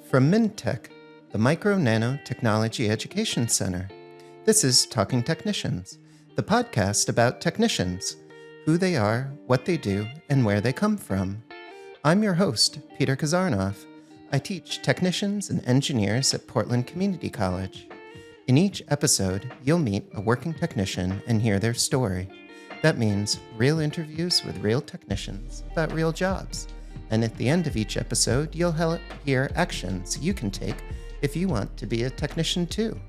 From MNT-EC, the Micro Nano Technology Education Center, this is Talking Technicians, the podcast about technicians, who they are, what they do, and where they come from. I'm your host, Peter Kazarnoff. I teach technicians and engineers at Portland Community College. In each episode, you'll meet a working technician and hear their story. That means real interviews with real technicians about real jobs. And at the end of each episode, you'll hear actions you can take if you want to be a technician too.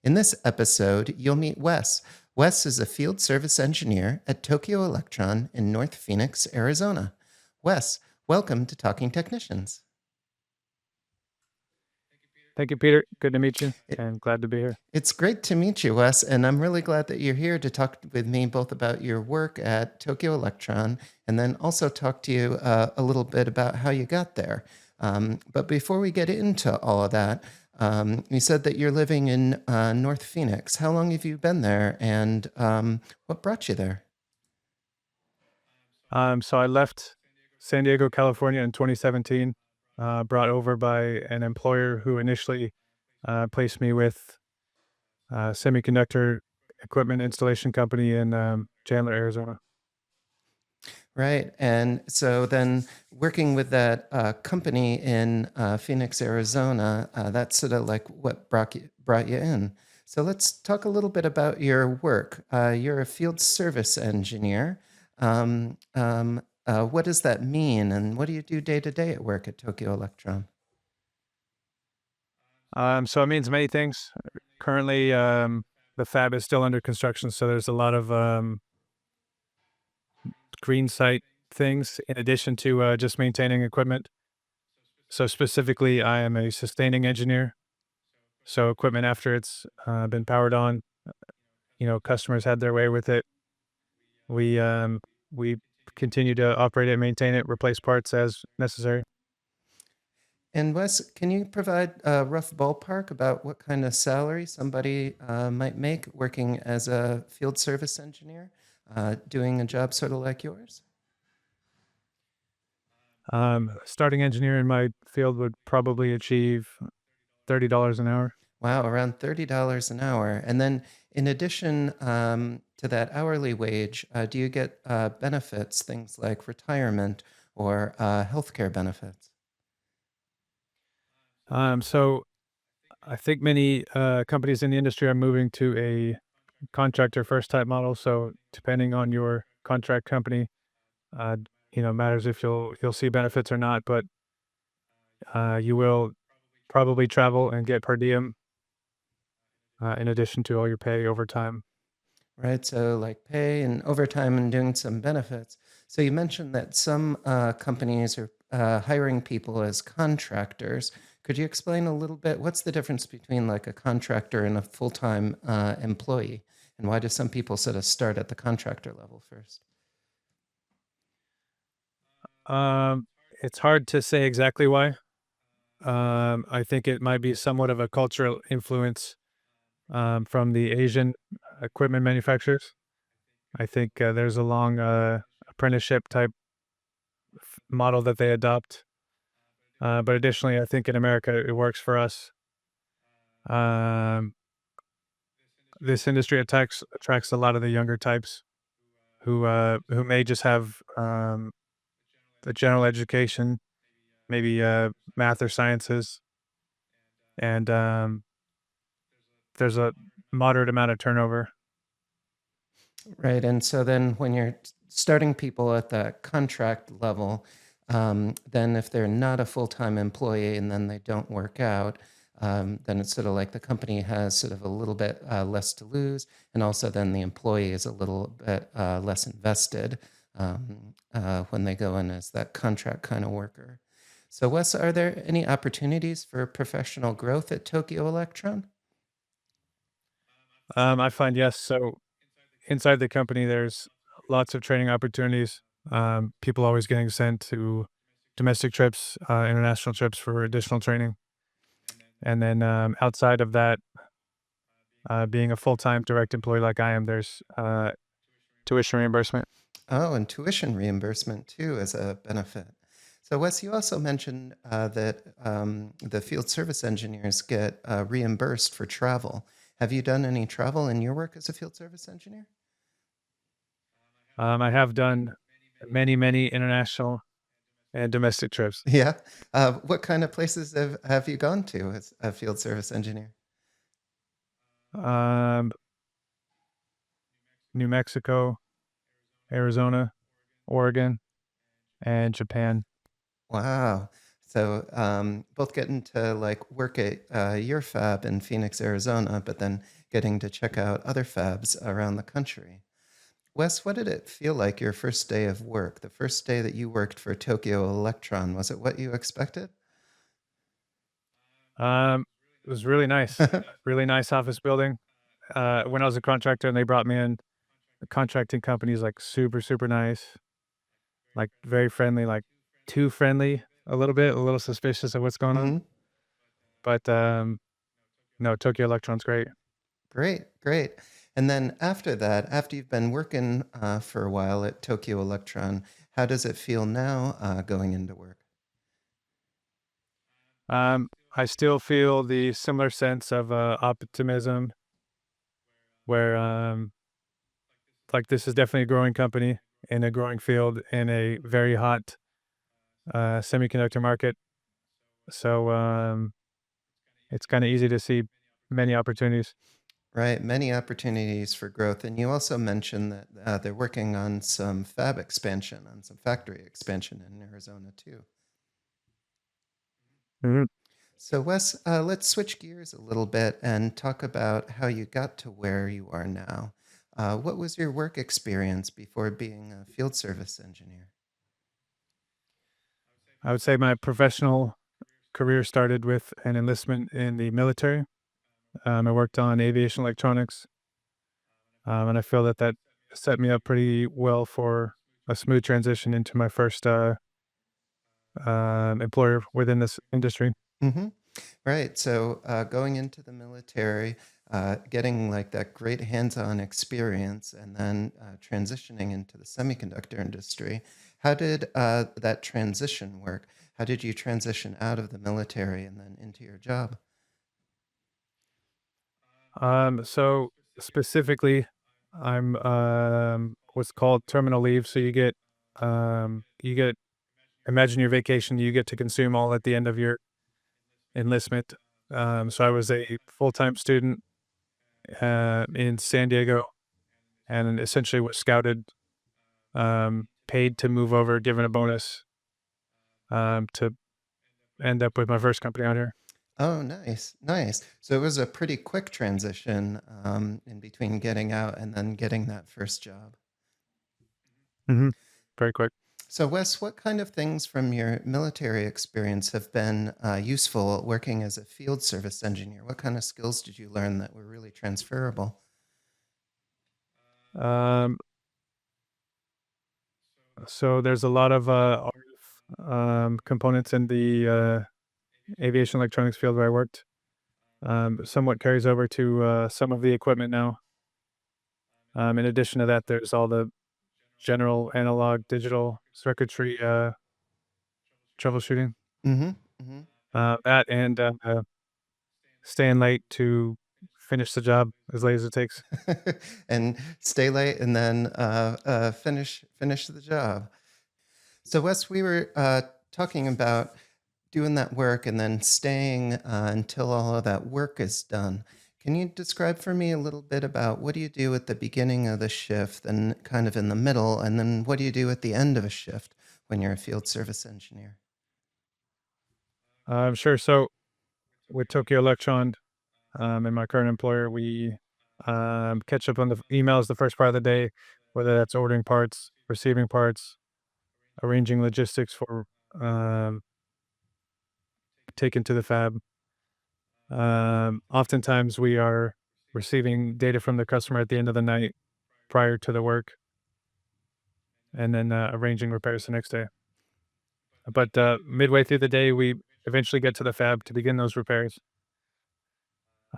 In this episode, you'll meet Wes. Wes is a field service engineer at Tokyo Electron in North Phoenix, Arizona. Wes, welcome to Talking Technicians. Thank you, Peter. Good to meet you and glad to be here. It's great to meet you, Wes, and I'm really glad that you're here to talk with me both about your work at Tokyo Electron and then also talk to you a little bit about how you got there. But before we get into all of that, you said that you're living in North Phoenix. How long have you been there, and what brought you there? So I left San Diego, California in 2017, brought over by an employer who initially placed me with a semiconductor equipment installation company in Chandler, Arizona. Right. And so then working with that company in Phoenix, Arizona, that's sort of like what brought you in. So let's talk a little bit about your work. You're a field service engineer. What does that mean, and what do you do day to day at work at Tokyo Electron? So it means many things. Currently, the fab is still under construction, so there's a lot of green site things in addition to just maintaining equipment. So specifically, I am a sustaining engineer. So equipment after it's been powered on, customers had their way with it. We continue to operate it, maintain it, replace parts as necessary. And Wes, can you provide a rough ballpark about what kind of salary somebody might make working as a field service engineer, doing a job sort of like yours? Starting engineer in my field would probably achieve $30 an hour. Wow, around $30 an hour. And then in addition to that hourly wage, do you get benefits, things like retirement or healthcare benefits? So I think many companies in the industry are moving to a contractor first type model. So depending on your contract company, uh, matters if you'll see benefits or not. But you will probably travel and get per diem in addition to all your pay overtime. Right, so like pay and overtime and doing some benefits. So you mentioned that some companies are hiring people as contractors. Could you explain a little bit what's the difference between like a contractor and a full-time employee? And why do some people sort of start at the contractor level first? It's hard to say exactly why. I think it might be somewhat of a cultural influence from the Asian equipment manufacturers. I think there's a long apprenticeship type model that they adopt. But additionally, I think in America, it works for us. This industry attracts a lot of the younger types who may just have a general education, maybe math or sciences, and there's a moderate amount of turnover. Right. And so then when you're starting people at the contract level, then if they're not a full-time employee and then they don't work out, then it's sort of like the company has sort of a little bit less to lose. And also then the employee is a little bit less invested when they go in as that contract kind of worker. So Wes, are there any opportunities for professional growth at Tokyo Electron? I find yes. So inside the company, there's lots of training opportunities. People always getting sent to domestic trips, international trips for additional training. And then outside of that, being a full-time direct employee like I am, there's tuition reimbursement. Oh, and tuition reimbursement too as a benefit. So, Wes, you also mentioned that the field service engineers get reimbursed for travel. Have you done any travel in your work as a field service engineer? I have done many international and domestic trips. Yeah. What kind of places have you gone to as a field service engineer? Um, New Mexico, Arizona, Oregon, and Japan. Wow. So, both getting to like work at your fab in Phoenix, Arizona, but then getting to check out other fabs around the country. Wes, what did it feel like your first day of work? The first day that you worked for Tokyo Electron, was it what you expected? It was really nice office building. When I was a contractor and they brought me in, the contracting company's like super nice, like very friendly, like too friendly a little suspicious of what's going on. Hmm. But no, Tokyo Electron's great. Great, great. And then after that, after you've been working for a while at Tokyo Electron, how does it feel now going into work? I still feel the similar sense of optimism where like this is definitely a growing company in a growing field in a very hot semiconductor market. So it's kind of easy to see many opportunities. Right, many opportunities for growth. And you also mentioned that they're working on some fab expansion, on some factory expansion in Arizona too. Mhm. So, Wes, let's switch gears a little bit and talk about how you got to where you are now. What was your work experience before being a field service engineer? I would say my professional career started with an enlistment in the military. I worked on aviation electronics, and I feel that that set me up pretty well for a smooth transition into my first employer within this industry. Hmm. Right. So, going into the military, getting like that great hands-on experience, and then transitioning into the semiconductor industry. How did that transition work? How did you transition out of the military and then into your job? So specifically, I'm what's called terminal leave. So you get imagine your vacation you get to consume all at the end of your enlistment. So I was a full time student in San Diego, and essentially was scouted, paid to move over, given a bonus to end up with my first company out here. Oh, nice, nice. So it was a pretty quick transition in between getting out and then getting that first job. Hmm. Very quick. So, Wes, what kind of things from your military experience have been useful working as a field service engineer? What kind of skills did you learn that were really transferable? Um, so there's a lot of RF components in the aviation electronics field where I worked. Somewhat carries over to some of the equipment now. In addition to that, there's all the general analog digital circuitry troubleshooting. Mm-hmm. Mm-hmm. That and staying late to finish the job as late as it takes. And stay late and then finish the job. So, Wes, we were talking about doing that work and then staying until all of that work is done. Can you describe for me a little bit about what do you do at the beginning of the shift and kind of in the middle, and then what do you do at the end of a shift when you're a field service engineer? Sure. So with Tokyo Electron and my current employer, we catch up on the emails the first part of the day, whether that's ordering parts, receiving parts, arranging logistics for um, taken to the fab. Oftentimes, we are receiving data from the customer at the end of the night prior to the work, and then arranging repairs the next day. But midway through the day, we eventually get to the fab to begin those repairs.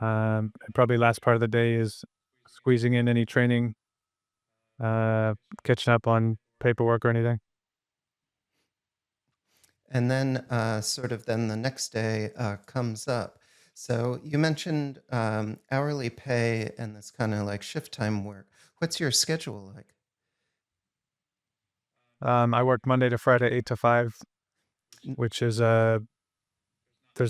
And probably last part of the day is squeezing in any training, uh, catching up on paperwork or anything. And then sort of then the next day comes up. So you mentioned hourly pay and this kind of like shift time work. What's your schedule like? I work Monday to Friday, 8 to 5, N- which is there's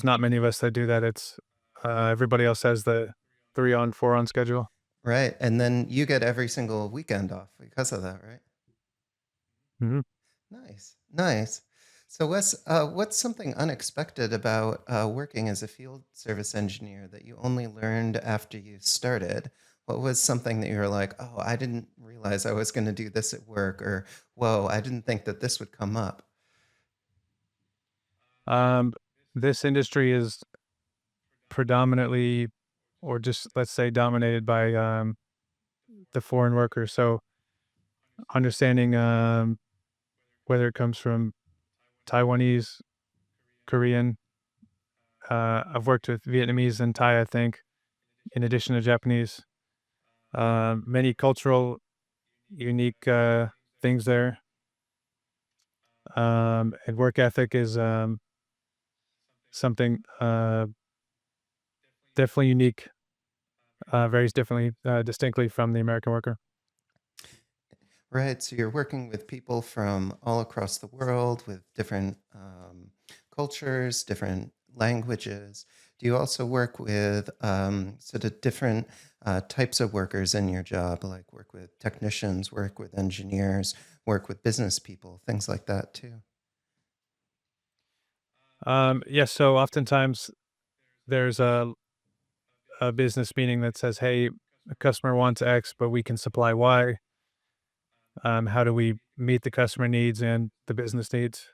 not many of us that do that. It's everybody else has the 3 on 4 on schedule. Right. And then you get every single weekend off because of that, right? Hmm. Nice. Nice. So, Wes, what's something unexpected about working as a field service engineer that you only learned after you started? What was something that you were like, oh, I didn't realize I was going to do this at work, or whoa, I didn't think that this would come up? Um, this industry is predominantly, or just let's say, dominated by the foreign workers. So understanding whether it comes from Taiwanese, Korean, I've worked with Vietnamese and Thai, I think, in addition to Japanese. Many cultural, unique things there. And work ethic is something definitely unique, varies differently, distinctly from the American worker. Right. So you're working with people from all across the world with different cultures, different languages. Do you also work with sort of different types of workers in your job, like work with technicians, work with engineers, work with business people, things like that too? Yes, so oftentimes there's a business meeting that says, "Hey, a customer wants X, but we can supply Y. How do we meet the customer needs and the business needs?"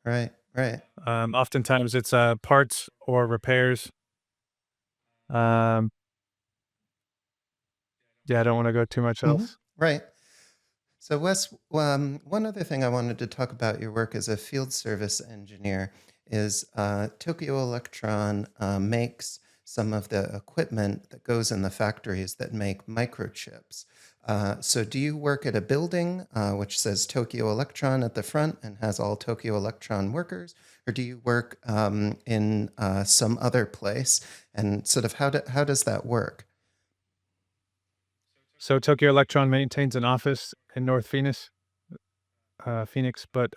Right, right. Oftentimes it's parts or repairs. Um, yeah, I don't want to go too much else. Right. So, Wes, one other thing I wanted to talk about your work as a field service engineer is Tokyo Electron makes some of the equipment that goes in the factories that make microchips. So, do you work at a building which says Tokyo Electron at the front and has all Tokyo Electron workers, or do you work in some other place? And sort of how does that work? So Tokyo Electron maintains an office in North Phoenix, but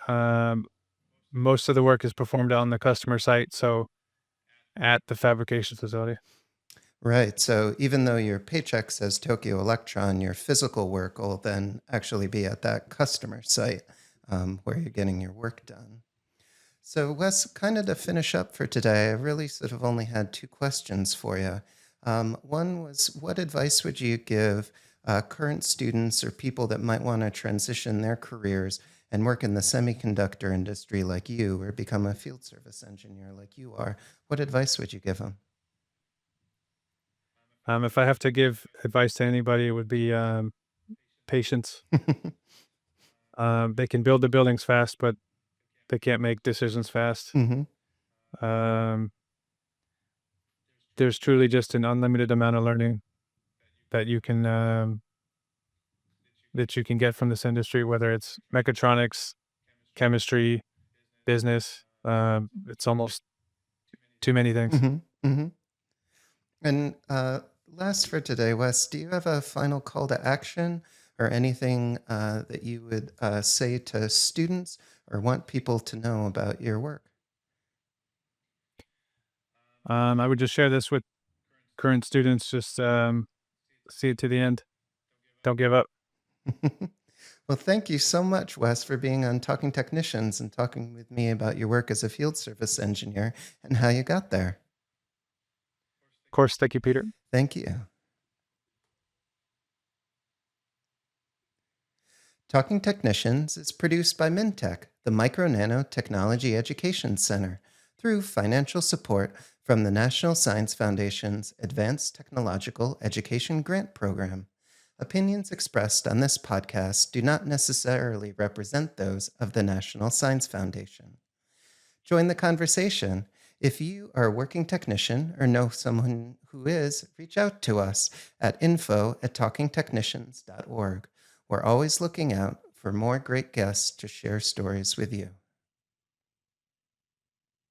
most of the work is performed on the customer site, so at the fabrication facility. Right. So even though your paycheck says Tokyo Electron, your physical work will then actually be at that customer site where you're getting your work done. So, Wes, kind of to finish up for today, I really sort of only had two questions for you. One was, what advice would you give current students or people that might want to transition their careers and work in the semiconductor industry like you or become a field service engineer like you are? What advice would you give them? If I have to give advice to anybody, it would be patience. They can build the buildings fast, but they can't make decisions fast. Hmm. Um, there's truly just an unlimited amount of learning that you can get from this industry, whether it's mechatronics, chemistry, business. It's almost too many things. Hmm. Hmm. And last for today, Wes, do you have a final call to action or anything that you would say to students or want people to know about your work? I would just share this with current students. Just see it to the end. Don't give up. Well, thank you so much, Wes, for being on Talking Technicians and talking with me about your work as a field service engineer and how you got there. Of course, thank you, Peter. Thank you. Talking Technicians is produced by Mintech, the Micro Nano Technology Education Center, through financial support from the National Science Foundation's Advanced Technological Education Grant Program. Opinions expressed on this podcast do not necessarily represent those of the National Science Foundation. Join the conversation. If you are a working technician or know someone who is, reach out to us at info@talkingtechnicians.org. We're always looking out for more great guests to share stories with you.